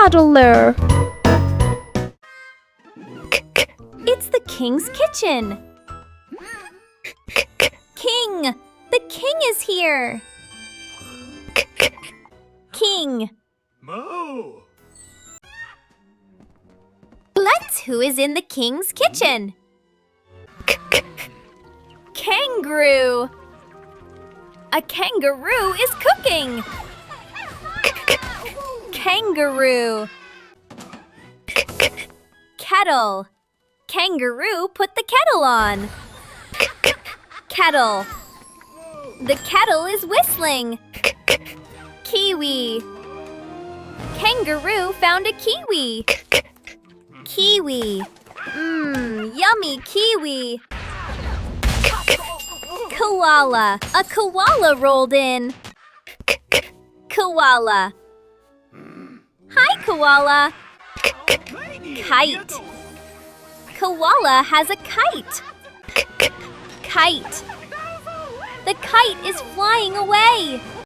toddler. It's the king's kitchen. King! The king is here! King! Moo! Let's who is in the king's kitchen. Kangaroo! A kangaroo is cooking! Kangaroo! Kettle! Kangaroo put the kettle on. Kettle! The kettle is whistling. Kiwi! Kangaroo found a kiwi. Kiwi! Yummy kiwi! Koala! A koala rolled in. Koala! Hi, koala! Kite! Koala has a kite. Kite! The kite is flying away.